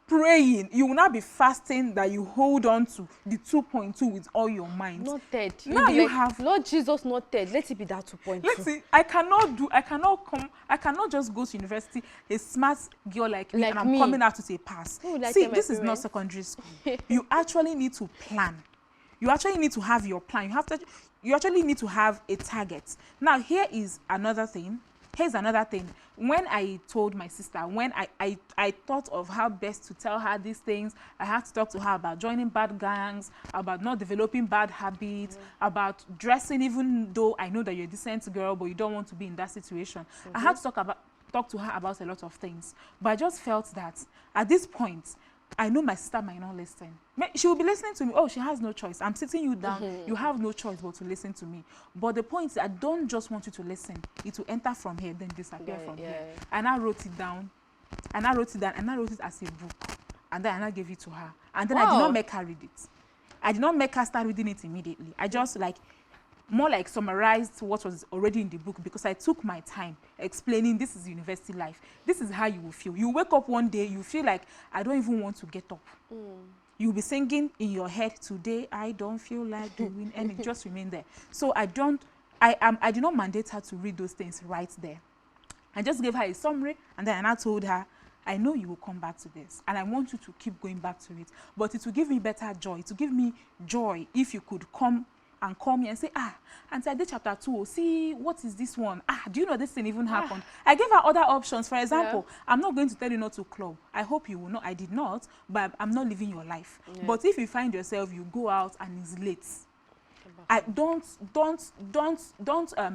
praying. You will not be fasting that you hold on to the 2.2 with all your mind. Not third. Now you have Lord Jesus, not third. Let it be that 2.2. Let's see. I cannot just go to university a smart girl like me and I'm coming out with a pass. See, this is not secondary school. You actually need to plan. You actually need to have your plan. You actually need to have a target. Now here is another thing. Here's another thing. When I told my sister, when I thought of how best to tell her these things, I had to talk to her about joining bad gangs, about not developing bad habits, about dressing even though I know that you're a decent girl, but you don't want to be in that situation. I had to talk to her about a lot of things. But I just felt that at this point, I know my sister might not listen. She will be listening to me. Oh, she has no choice. I'm sitting you down. You have no choice but to listen to me. But the point is, I don't just want you to listen. It will enter from here, then disappear from here. And I wrote it down. And I wrote it as a book. And then I gave it to her. And then I did not make her read it. I did not make her start reading it immediately. I just more like summarized what was already in the book, because I took my time explaining this is university life. This is how you will feel. You wake up one day, you feel like, I don't even want to get up. You'll be singing in your head, today I don't feel like doing, and it just remain there. So I did not mandate her to read those things right there. I just gave her a summary, and then I told her, I know you will come back to this, and I want you to keep going back to it. But it will give me better joy. It will give me joy if you could come and call me and say, Auntie, I did chapter 2. See, what is this one? Do you know this thing even happened? I gave her other options. For example, I'm not going to tell you not to club. I hope you will not. I did not, but I'm not living your life. But if you find yourself, you go out and it's late. Don't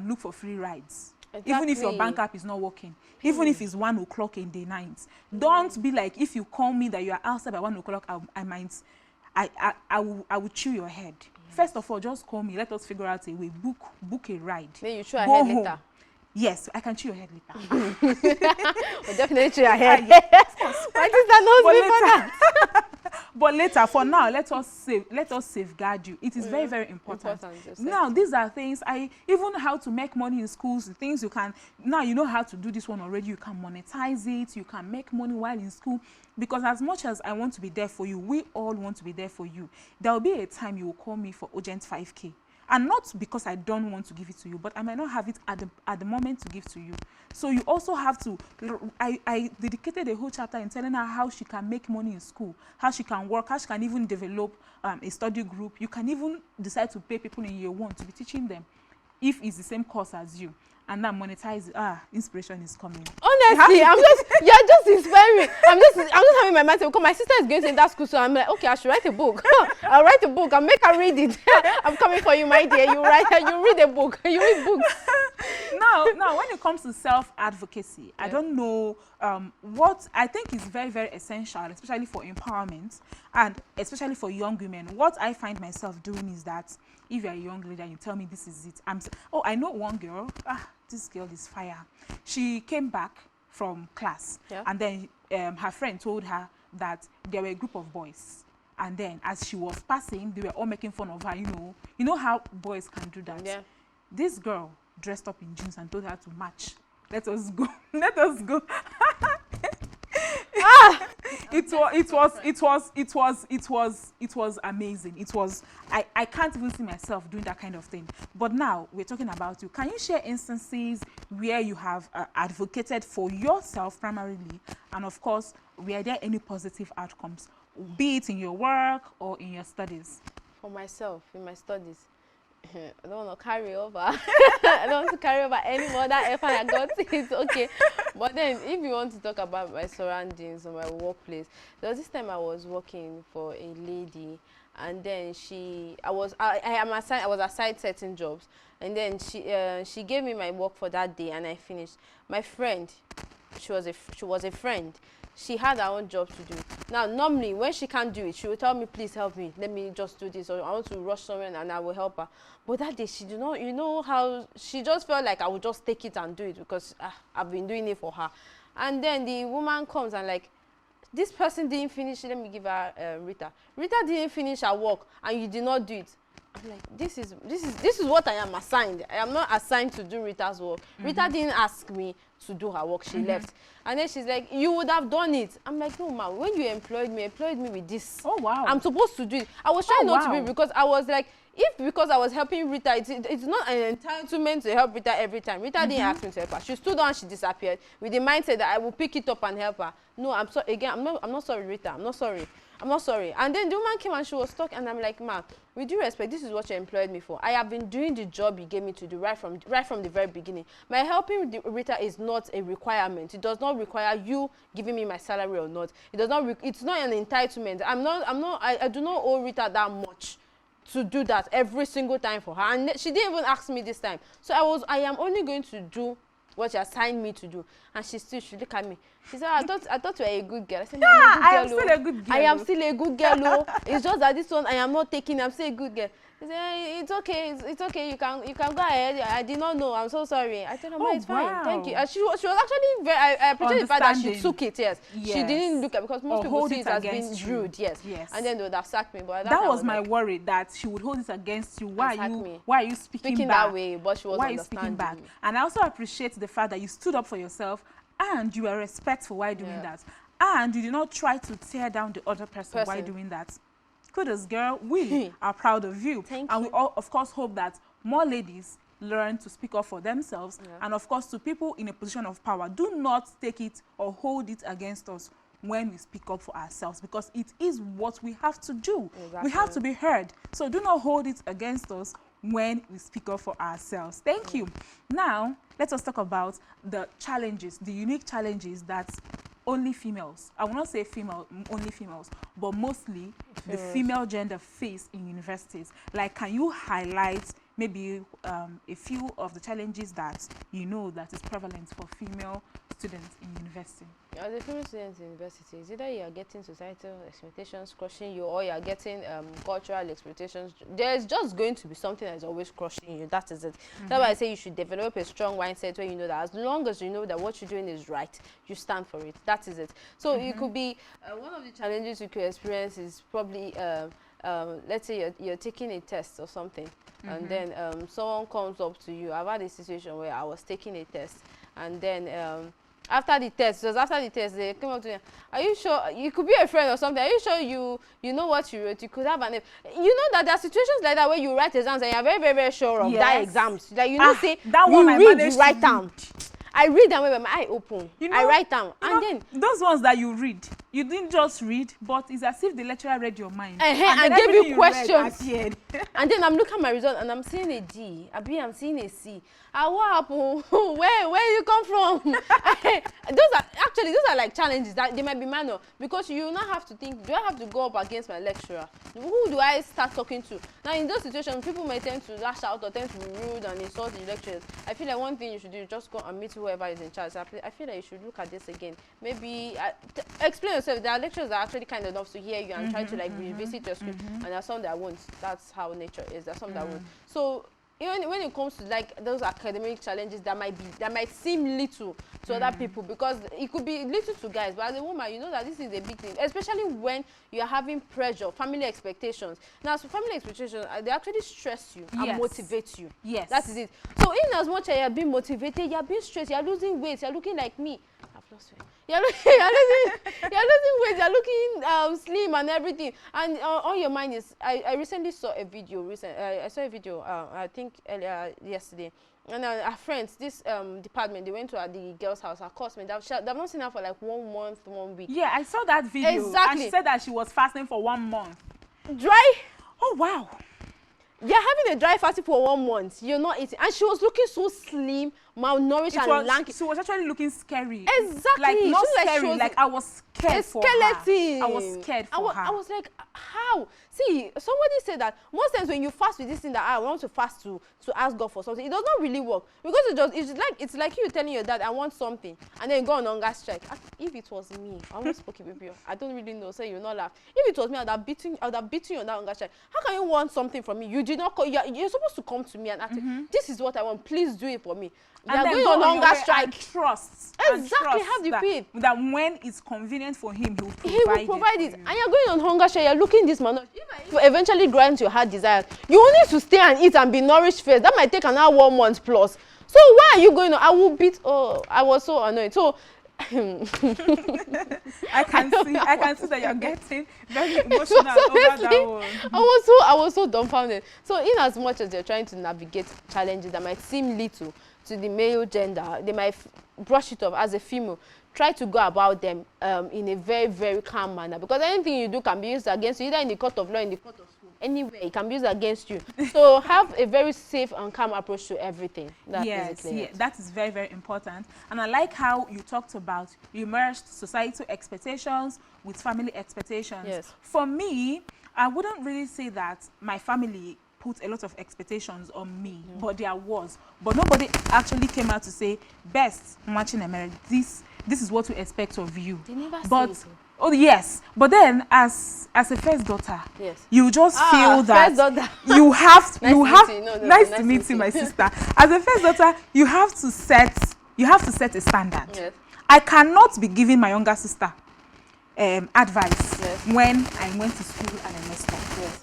look for free rides. Exactly. Even if your bank app is not working, even if it's 1 o'clock in the night, don't be like, if you call me that you are outside by 1 o'clock, I will chew your head. First of all, just call me. Let us figure out a way. Book a ride. Then you chew your head later. Yes, I can chew your head later. Well, definitely chew your head. Yes. Why does that not me for that? But later, for now, let us safeguard you. It is very, very important. Now, these are things even how to make money in schools, the things you can, now you know how to do this one already. You can monetize it, you can make money while in school. Because as much as I want to be there for you, we all want to be there for you. There will be a time you will call me for urgent 5K. And not because I don't want to give it to you, but I might not have it at the moment to give to you. So you also have to, I dedicated a whole chapter in telling her how she can make money in school, how she can work, how she can even develop a study group. You can even decide to pay people in year 1 to be teaching them if it's the same course as you. And now monetize it. Inspiration is coming. Honestly, you're just inspiring me. I'm just having my mind because my sister is going to that school, so I'm like, okay, I should write a book. I'll write a book. I'll make her read it. I'm coming for you, my dear. You read a book. You read books. Now, when it comes to self-advocacy, I don't know what I think is very, very essential, especially for empowerment and especially for young women. What I find myself doing is that if you're a young lady and you tell me this is it, I know one girl, this girl is fire. She came back from class, and then her friend told her that there were a group of boys. And then as she was passing, they were all making fun of her, you know how boys can do that. Yeah. This girl dressed up in jeans and told her to march. Let us go. Let us go. It was amazing. It was I can't even see myself doing that kind of thing. But now we're talking about you. Can you share instances where you have advocated for yourself primarily, and of course, were there any positive outcomes, be it in your work or in your studies? For myself, in my studies, I don't want to carry over. I don't want to carry over any more that effort I got. It's okay. But then, if you want to talk about my surroundings or my workplace, there was this time I was working for a lady, and then I was assigned certain jobs, and then she gave me my work for that day, and I finished. My friend, she was a friend. She had her own job to do. Now, normally, when she can't do it, she will tell me, please help me. Let me just do this. Or I want to rush somewhere and I will help her. But that day, she did not, how she just felt like I would just take it and do it because I've been doing it for her. And then the woman comes and like, this person didn't finish. Let me give her Rita. Rita didn't finish her work and you did not do it. I'm like, this is what I am assigned. I am not assigned to do Rita's work. Rita didn't ask me to do her work. She left. And then she's like, you would have done it. I'm like, no, ma, when you employed me with this. Oh, wow. I'm supposed to do it. I was trying not to be because I was like, because I was helping Rita, it's not an entitlement to help Rita every time. Rita didn't ask me to help her. She stood on, she disappeared with the mindset that I will pick it up and help her. No, I'm not sorry, Rita. I'm not sorry. I'm not sorry. And then the woman came and she was talking, and I'm like, ma, with due respect, this is what you employed me for. I have been doing the job you gave me to do right from the very beginning. My helping Rita is not a requirement. It does not require you giving me my salary or not. It does not. It's not an entitlement. I do not owe Rita that much to do that every single time for her. And she didn't even ask me this time. So I am only going to do what you assigned me to do. And she looked at me. She said, I thought you were a good girl. I said, no, I'm a good girl. I am still a good girl. It's just that this one I am not taking. I'm still a good girl. She said, it's okay. It's okay. You can go ahead. I did not know. I'm so sorry. I said, no, it's fine. Thank you. And she was actually very. I appreciate the fact that she took it. Yes. She didn't look at because most people see it as being rude. Yes. And then they would have sacked me. But that was my worry, that she would hold it against you. Why are you speaking back? That way? But she was why are you speaking back? And I also appreciate the fact that you stood up for yourself and you were respectful while doing that. And you did not try to tear down the other person while doing that. Kudos, girl. We are proud of you. Thank you. And we all, of course, hope that more ladies learn to speak up for themselves. And, of course, to people in a position of power, do not take it or hold it against us when we speak up for ourselves, because it is what we have to do. Exactly. We have to be heard. So do not hold it against us when we speak up for ourselves. Thank you. Now, let us talk about the challenges, the unique challenges that only females, I will not say only females, but mostly the female gender face in universities. Like, can you highlight maybe a few of the challenges that you know that is prevalent for female students in university? As a female student in university, it's either you are getting societal expectations crushing you, or you are getting cultural expectations. There's just going to be something that is always crushing you. That is it. That's why I say you should develop a strong mindset where you know that as long as you know that what you're doing is right, you stand for it. That is it. So it could be one of the challenges you could experience is probably let's say you're taking a test or something, and then someone comes up to you. I've had a situation where I was taking a test, and then After the test, they came up to me. Are you sure? You could be a friend or something. Are you sure you know what you wrote? You could have an. You know that there are situations like that where you write exams and you're very, very, very sure of that exams. Like you know, say that you one read, you write down. I read them with my eye open. You know, I write down, and then those ones that you read, you didn't just read, but it's as if the lecturer read your mind and gave you questions. And then I'm looking at my result and I'm seeing a D. I'm seeing a C. What happened? Where you come from? those are like challenges that they might be minor because you now have to think, do I have to go up against my lecturer? Who do I start talking to? Now in those situations, people may tend to lash out or tend to be rude and insult the lecturers. I feel like one thing you should do is just go and meet whoever is in charge. I feel like you should look at this again. Maybe explain yourself. There are lecturers that are actually kind enough to hear you and try to like revisit your script, and there are some that won't. That's how nature is. There are some that won't. So even when it comes to like those academic challenges that might seem little to other people, because it could be little to guys, but as a woman you know that this is a big thing, especially when you're having pressure, family expectations. Now so family expectations, they actually stress you and motivate you. Yes, that is it. So in as much as you're being motivated, you're being stressed, you're losing weight, you're looking like me. I've lost weight. You're losing weight, you're looking slim and everything, and all your mind is. I recently saw a video. I saw a video. I think earlier yesterday, and our friends, this department, they went to the girl's house. Her classmate, they've not seen her for like 1 month, 1 week. Yeah, I saw that video. Exactly. And she said that she was fasting for 1 month. Dry. Oh wow. You're having a dry fasting for 1 month. You're not eating, and she was looking so slim, malnourished, and lanky. She was actually looking scary. Exactly. Like not scary. Like I was scared for her. I was scared for her. I was like, how? See, somebody said that most times when you fast with this thing that I want to fast to ask God for something, it does not really work because it's like you telling your dad I want something and then you go on hunger strike. If it was me, I almost spoke it with you. I don't really know, so you'll not laugh. If it was me, I would have beaten you on that hunger strike. How can you want something from me? You did not call. You're supposed to come to me and ask me, this is what I want. Please do it for me. You are going on hunger strike. Trust. Exactly. Have the faith that when it's convenient for him, he will provide it. And you're going on hunger strike. You're looking this man. If I eventually grant your heart desire, you will need to stay and eat and be nourished first. That might take another 1 month plus. So why are you going on? I will beat. Oh, I was so annoyed. So I can see that you're getting very emotional over that one. I was so dumbfounded. So in as much as you're trying to navigate challenges that might seem little to the male gender, they might brush it off. As a female, try to go about them in a very, very calm manner, because anything you do can be used against you, either in the court of law, in the court of school, anywhere it can be used against you. So have a very safe and calm approach to everything. Yes, that is very, very important. And I like how you talked about you merged societal expectations with family expectations. Yes. For me, I wouldn't really say that my family put a lot of expectations on me, but there was. But nobody actually came out to say, Best Nwachinemere, this is what we expect of you. They never but say it. Oh yes, but then as a first daughter, yes, you just feel that you have nice to meet you, my sister. As a first daughter, you have to set a standard. Yes. I cannot be giving my younger sister advice when I went to school and I messed up. Yes.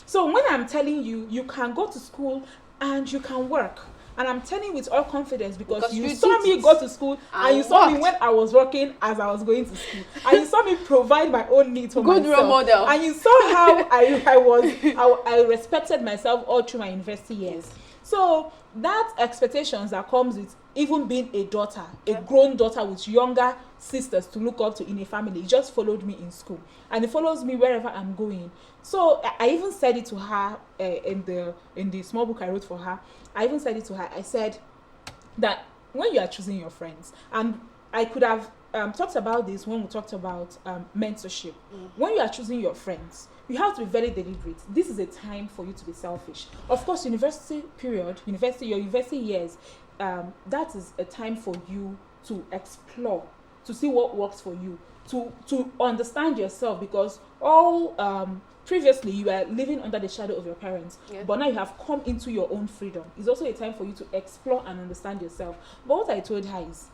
So when I'm telling you, you can go to school and you can work. And I'm telling you with all confidence because you saw me go to school and you saw me when I was working as I was going to school. And you saw me provide my own needs for myself. Good role model. And you saw how I respected myself all through my university years. So that expectations that comes with even being a daughter, a grown daughter with younger sisters to look up to in a family, it just followed me in school. And it follows me wherever I'm going. So I even said it to her in the small book I wrote for her. I even said it to her. I said that when you are choosing your friends, and I could have talked about this when we talked about mentorship. When you are choosing your friends, you have to be very deliberate. This is a time for you to be selfish. Of course, your university years, that is a time for you to explore, to see what works for you, to understand yourself, because previously you were living under the shadow of your parents, but now you have come into your own freedom. It's also a time for you to explore and understand yourself. But what I told her is,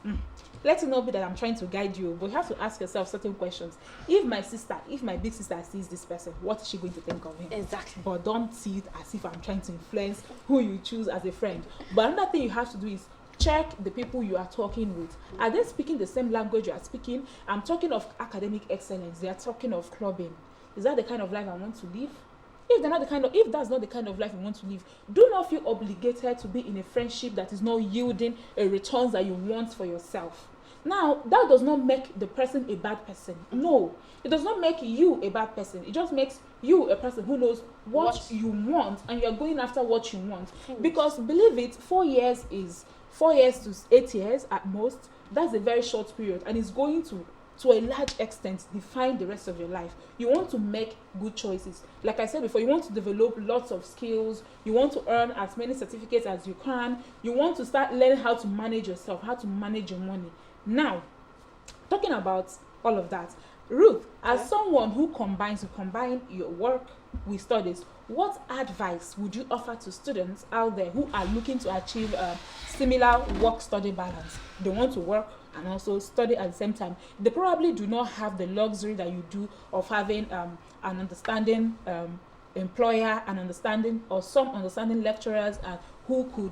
let it not be that I'm trying to guide you, but you have to ask yourself certain questions. If my big sister sees this person, what is she going to think of him? Exactly. But don't see it as if I'm trying to influence who you choose as a friend. But another thing you have to do is check the people you are talking with. Are they speaking the same language you are speaking? I'm talking of academic excellence. They are talking of clubbing. Is that the kind of life I want to live? If that's not the kind of life you want to live, do not feel obligated to be in a friendship that is not yielding a returns that you want for yourself. Now, that does not make the person a bad person. No, it does not make you a bad person. It just makes you a person who knows what you want, and you're going after what you want. Because believe it, 4 years to 8 years at most. That's a very short period, and it's going to a large extent define the rest of your life. You want to make good choices. Like I said before, you want to develop lots of skills. You want to earn as many certificates as you can. You want to start learning how to manage yourself, how to manage your money. Now, talking about all of that, Ruth, as someone who combine your work with studies, what advice would you offer to students out there who are looking to achieve a similar work-study balance? They want to work and also study at the same time. They probably do not have the luxury that you do of having an understanding employer, or some understanding lecturers who agree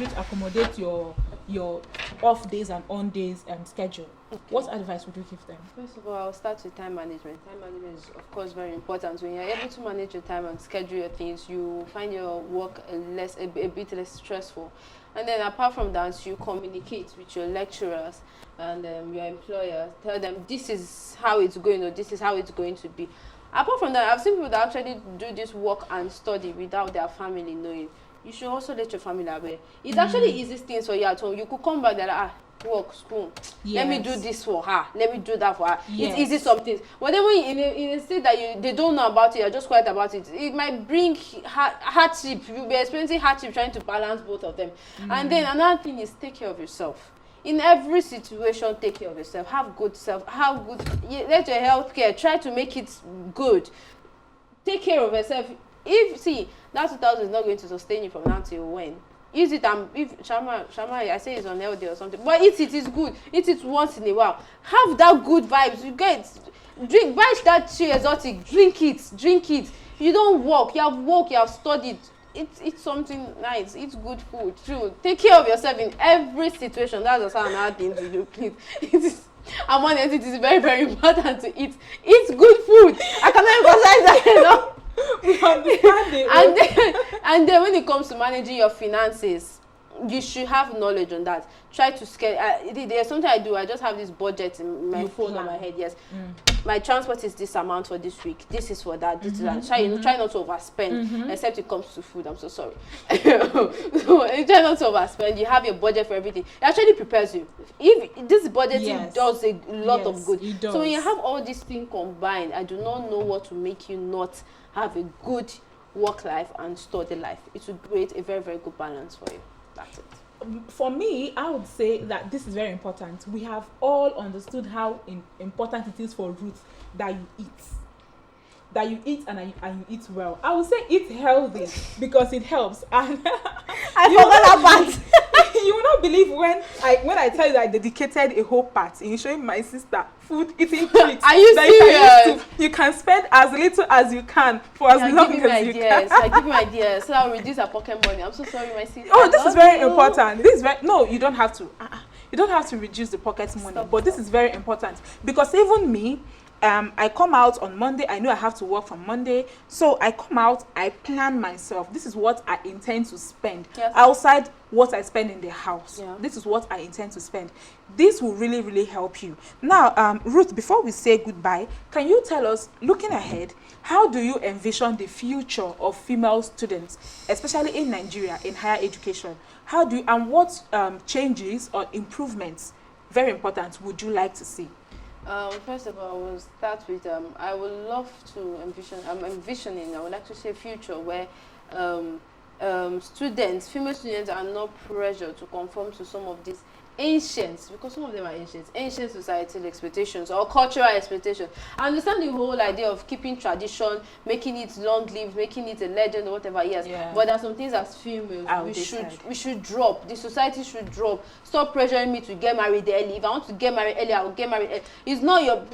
to accommodate your off days and on days schedule. Okay. What advice would you give them? First of all, I'll start with time management. Time management is, of course, very important. When you're able to manage your time and schedule your things, you find your work a bit less stressful. And then apart from that, you communicate with your lecturers and your employer. Tell them this is how it's going, or this is how it's going to be. Apart from that, I've seen people that actually do this work and study without their family knowing. You should also let your family aware. It's actually easiest things for you at home. You could come back there work, school. Yes. Let me do this for her. Let me do that for her. Yes. It's easy some things. But then when in a state that they don't know about it, you're just quiet about it, it might bring hardship. You'll be experiencing hardship trying to balance both of them. And then another thing is take care of yourself. In every situation, take care of yourself. Have good let your health care, try to make it good. Take care of yourself. That 2,000 is not going to sustain you from now till when? Use it, and if Shama, I say it's unhealthy or something, but eat it is good. Eat it once in a while. Have that good vibes. You get buy that tea exotic. Drink it. You don't work. You have studied. It's something nice. Eat good food. True. Take care of yourself in every situation. That's also another thing to do, please. It is very, very important to eat. Eat good food. I cannot emphasize that enough. We understand it. And then when it comes to managing your finances, you should have knowledge on that. Try to scale. There's something I do. I just have this budget in my phone on my head. Yes, my transport is this amount for this week. This is for that. This is that. Try not to overspend, except it comes to food. I'm so sorry. So try not to overspend. You have your budget for everything. It actually prepares you. If this budgeting does a lot of good. It does. So when you have all these things combined, I do not know what to make you not have a good work life and study life. It will create a very, very good balance for you. That's it. For me, I would say that this is very important. We have all understood how important it is for Ruth that you eat and you eat well. I would say eat healthy because it helps. And I forgot that part. You will not believe when I tell you that I dedicated a whole part in showing my sister food eating treats. Are you serious? You can spend as little as you can for as long as you can. I give you ideas so I'll reduce our pocket money. I'm so sorry, my sister. Oh, this is very important. No, you don't have to. You don't have to reduce the pocket money, but this is very important because even me, I come out on Monday. I know I have to work from Monday. So I come out, I plan myself. This is what I intend to spend outside what I spend in the house. Yeah. This is what I intend to spend. This will really, really help you. Now, Ruth, before we say goodbye, can you tell us, looking ahead, how do you envision the future of female students, especially in Nigeria, in higher education? What changes or improvements, very important, would you like to see? First of all, I will start with I would love to envisioning, I would like to see a future where female students are not pressured to conform to some of these because some of them are ancient societal expectations or cultural expectations. I understand the whole idea of keeping tradition, making it long-lived, making it a legend or whatever, but there are some things as females we should drop. The society should drop. Stop pressuring me to get married early. If I want to get married early, I will get married early. It's not your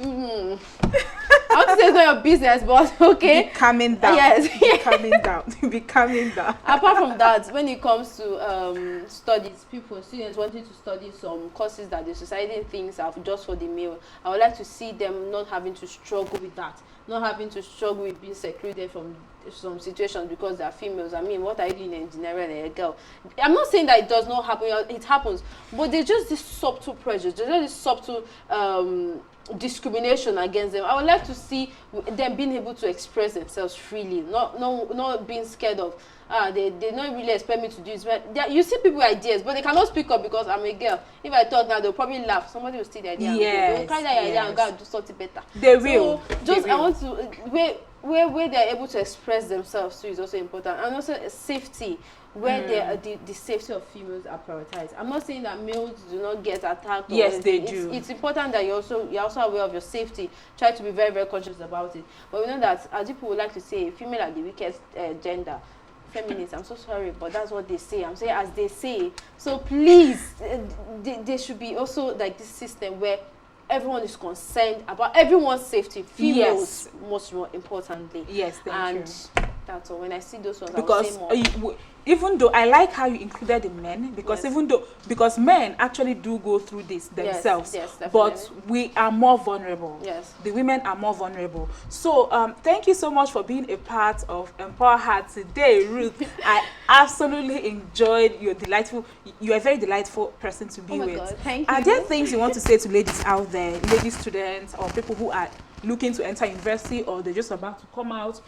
I want to say it's not your business, but okay. Be calming down. Yes. Be calming down. Be calming down. Apart from that, when it comes to studies, students wanting to study some courses that the society thinks are just for the male, I would like to see them not having to struggle with that, not having to struggle with being secluded from some situations because they are females. I mean, what are you doing in engineering and a girl? I'm not saying that it does not happen, it happens, but there's just this subtle pressure, there's just this subtle discrimination against them. I would like to see them being able to express themselves freely, not being scared of they don't really expect me to do this. But you see people with ideas, but they cannot speak up because I'm a girl. If I talk now, they'll probably laugh. Somebody will steal the idea. Yes, they'll carry that idea and go and do something better. They will. So just They will. I want to where they're able to express themselves too is also important, and also safety, where the safety of females are prioritized. I'm not saying that males do not get attacked. Yes, they do. It's important that you're also aware of your safety. Try to be very, very conscious about it. But we know that, as people would like to say, female are the weakest gender. Feminists, I'm so sorry, but that's what they say. I'm saying as they say. So please, there should be also like this system where everyone is concerned about everyone's safety. Females, most importantly. Yes, thank you. That's all. When I see those ones, Because I will say more. even though I like how you included the men, because because men actually do go through this themselves, yes, but we are more vulnerable. Yes. The women are more vulnerable. So thank you so much for being a part of Empower Her today, Ruth. I absolutely enjoyed your delightful. You are a very delightful person to be with. God, thank you. Are there things you want to say to ladies out there, lady students or people who are looking to enter university or they're just about to come out?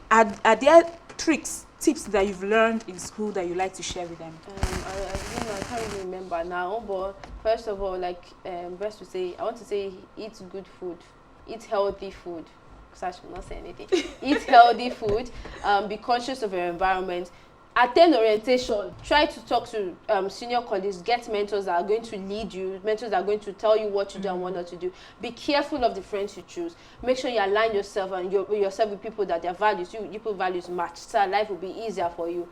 Are there tips that you've learned in school that you like to share with them? I can't really remember now, but first of all, like best to say, I want to say eat good food, eat healthy food. Because I should not say anything. Eat healthy food. Be conscious of your environment. Attend orientation. Try to talk to senior colleagues. Get mentors that are going to lead you. Mentors that are going to tell you what to do and what not to do. Be careful of the friends you choose. Make sure you align yourself and yourself with people that their values, your values match. So life will be easier for you.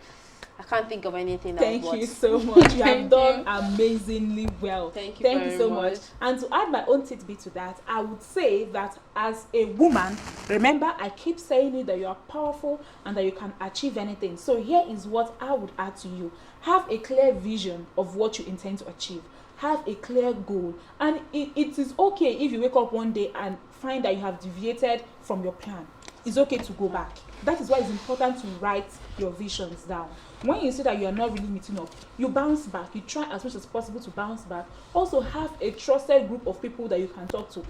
I can't think of anything else. Thank you so much. You have done amazingly well. Thank you Thank you so much. And to add my own tidbit to that, I would say that as a woman, remember I keep saying it that you are powerful and that you can achieve anything. So here is what I would add to you. Have a clear vision of what you intend to achieve. Have a clear goal. And it is okay if you wake up one day and find that you have deviated from your plan. It's okay to go back. That is why it's important to write your visions down. When you see that you are not really meeting up, you bounce back. You try as much as possible to bounce back. Also have a trusted group of people that you can talk to,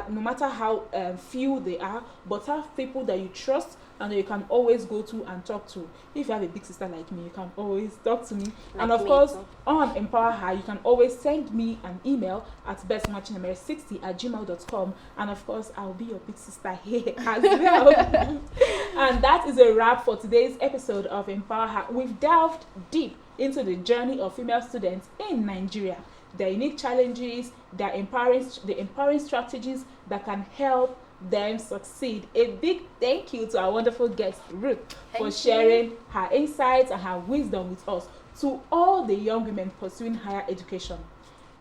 no matter how few they are, but have people that you trust and that you can always go to and talk to. If you have a big sister like me, you can always talk to me. And of course, on Empower Her, you can always send me an email at bestnwachinemere60@gmail.com. And of course, I'll be your big sister here as well. And that is a wrap for today's episode of Empower Her. We've delved deep into the journey of female students in Nigeria, their unique challenges, the empowering strategies that can help them succeed. A big thank you to our wonderful guest Ruth for sharing her insights and her wisdom with us. To all the young women pursuing higher education,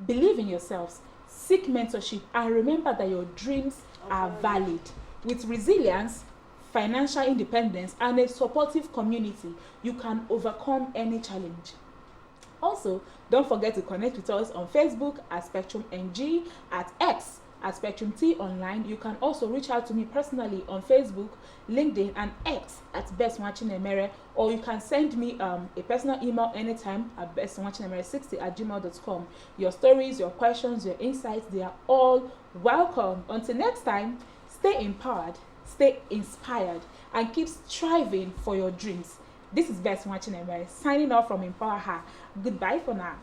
believe in yourselves, seek mentorship, and remember that your dreams are valid. With resilience, financial independence, and a supportive community, you can overcome any challenge. Also, don't forget to connect with us on Facebook at Spectrum NG, at X at Spectrum T Online. You can also reach out to me personally on Facebook, LinkedIn, and X at Best Nwachinemere, or you can send me a personal email anytime at bestnwachinemere60@gmail.com. Your stories, your questions, your insights, they are all welcome. Until next time, stay empowered, stay inspired, and keep striving for your dreams. This is Best Nwachinemere signing off from Empower Her. Goodbye for now.